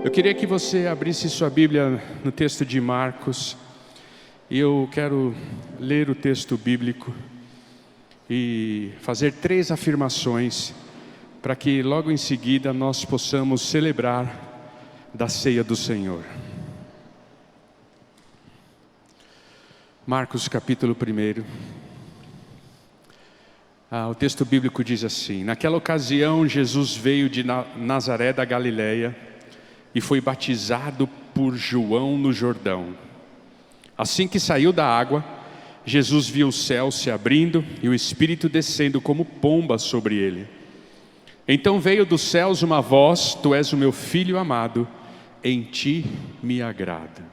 Eu queria que você abrisse sua Bíblia no texto de Marcos. E eu quero ler o texto bíblico e fazer 3 afirmações para que logo em seguida nós possamos celebrar da ceia do Senhor. Marcos capítulo 1. O texto bíblico diz assim: naquela ocasião Jesus veio de Nazaré da Galileia e foi batizado por João no Jordão. Assim que saiu da água, Jesus viu o céu se abrindo e o Espírito descendo como pomba sobre ele. Então veio dos céus uma voz: Tu és o meu Filho amado, em ti me agrada.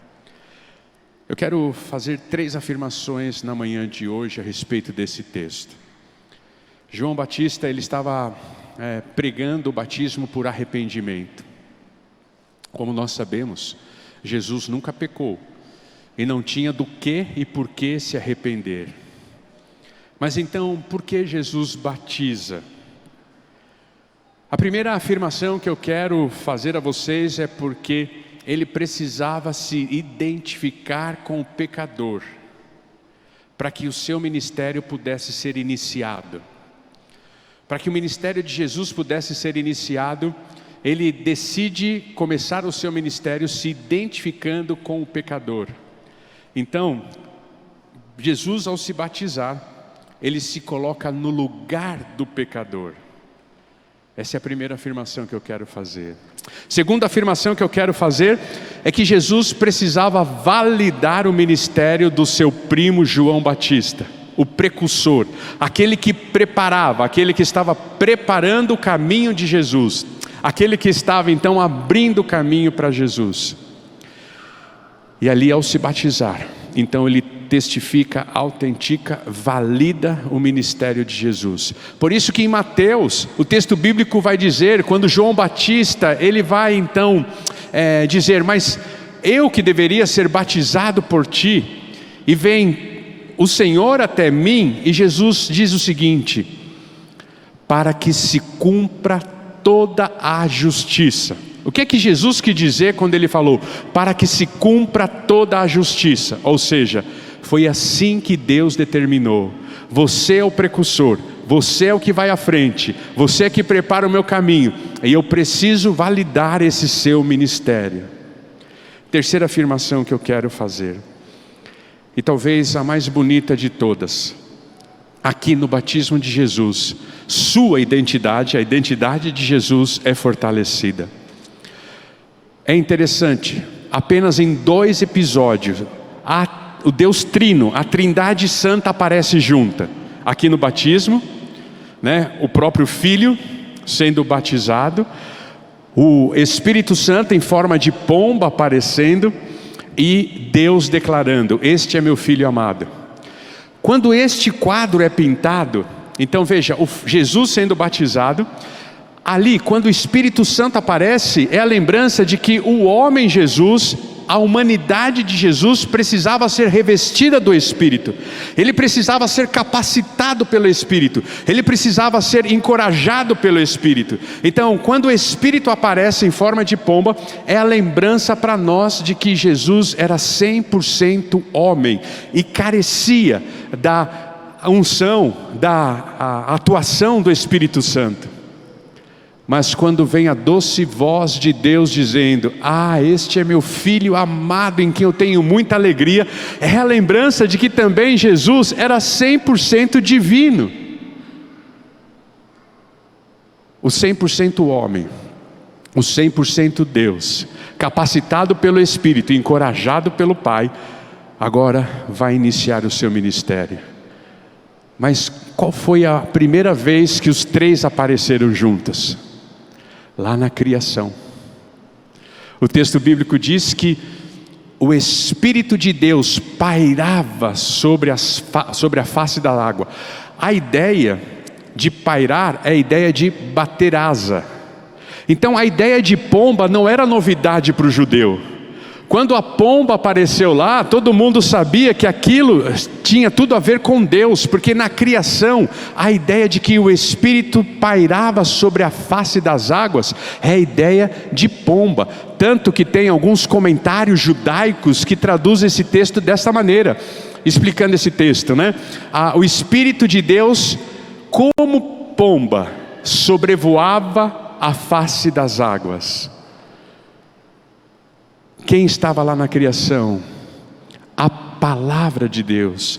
Eu quero fazer 3 afirmações na manhã de hoje a respeito desse texto. João Batista, ele estava pregando o batismo por arrependimento. Como nós sabemos, Jesus nunca pecou e não tinha do que e por que se arrepender. Mas então, por que Jesus batiza? A primeira afirmação que eu quero fazer a vocês é porque ele precisava se identificar com o pecador, para que o seu ministério pudesse ser iniciado. Para que o ministério de Jesus pudesse ser iniciado, ele decide começar o seu ministério se identificando com o pecador. Então, Jesus, ao se batizar, ele se coloca no lugar do pecador. Essa é a primeira afirmação que eu quero fazer. Segunda afirmação que eu quero fazer é que Jesus precisava validar o ministério do seu primo João Batista, o precursor, aquele que preparava, aquele que estava preparando o caminho de Jesus, aquele que estava então abrindo o caminho para Jesus. E ali, ao se batizar, então ele testifica, autentica, valida o ministério de Jesus. Por isso que em Mateus, o texto bíblico vai dizer, quando João Batista, ele vai então dizer: mas eu que deveria ser batizado por ti, e vem o Senhor até mim, e Jesus diz o seguinte: para que se cumpra toda a justiça. O que é que Jesus quis dizer quando ele falou para que se cumpra toda a justiça? Ou seja, foi assim que Deus determinou. Você é o precursor, você é o que vai à frente, você é que prepara o meu caminho, e eu preciso validar esse seu ministério. Terceira afirmação que eu quero fazer, e talvez a mais bonita de todas, aqui no batismo de Jesus, sua identidade, a identidade de Jesus é fortalecida. É interessante, apenas em 2 episódios, o Deus Trino, a Trindade Santa aparece junta. Aqui no batismo, o próprio Filho sendo batizado, o Espírito Santo em forma de pomba aparecendo, e Deus declarando: este é meu Filho amado. Quando este quadro é pintado, então veja, Jesus sendo batizado, ali quando o Espírito Santo aparece, é a lembrança de que o homem Jesus, a humanidade de Jesus precisava ser revestida do Espírito. Ele precisava ser capacitado pelo Espírito, ele precisava ser encorajado pelo Espírito. Então, quando o Espírito aparece em forma de pomba, é a lembrança para nós de que Jesus era 100% homem e carecia da unção, da atuação do Espírito Santo. Mas quando vem a doce voz de Deus dizendo: este é meu Filho amado, em quem eu tenho muita alegria, é a lembrança de que também Jesus era 100% divino. O 100% homem, o 100% Deus, capacitado pelo Espírito, encorajado pelo Pai, agora vai iniciar o seu ministério. Mas qual foi a primeira vez que os 3 apareceram juntos? Lá na criação. O texto bíblico diz que o Espírito de Deus pairava sobre a face da água. A ideia de pairar é a ideia de bater asa. Então a ideia de pomba não era novidade para o judeu, Quando a pomba apareceu lá, todo mundo sabia que aquilo tinha tudo a ver com Deus, porque na criação, a ideia de que o Espírito pairava sobre a face das águas é a ideia de pomba. Tanto que tem alguns comentários judaicos que traduzem esse texto dessa maneira, explicando esse texto, né? O Espírito de Deus, como pomba, sobrevoava a face das águas. Quem estava lá na criação? A palavra de Deus.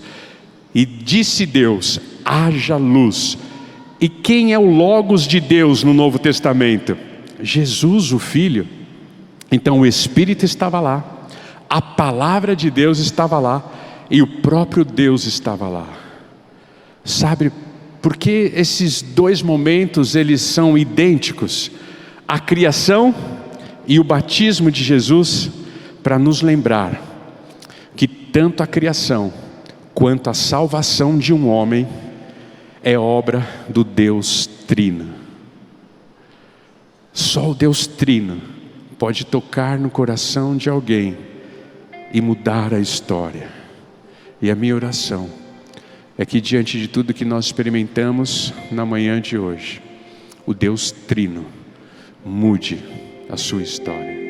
E disse Deus: haja luz. E quem é o Logos de Deus no Novo Testamento? Jesus, o Filho. Então o Espírito estava lá, a palavra de Deus estava lá, e o próprio Deus estava lá. Sabe por que esses dois momentos eles são idênticos? A criação e o batismo de Jesus, para nos lembrar que tanto a criação quanto a salvação de um homem é obra do Deus Trino. Só o Deus Trino pode tocar no coração de alguém e mudar a história. E a minha oração é que, diante de tudo que nós experimentamos na manhã de hoje, o Deus Trino mude a sua história.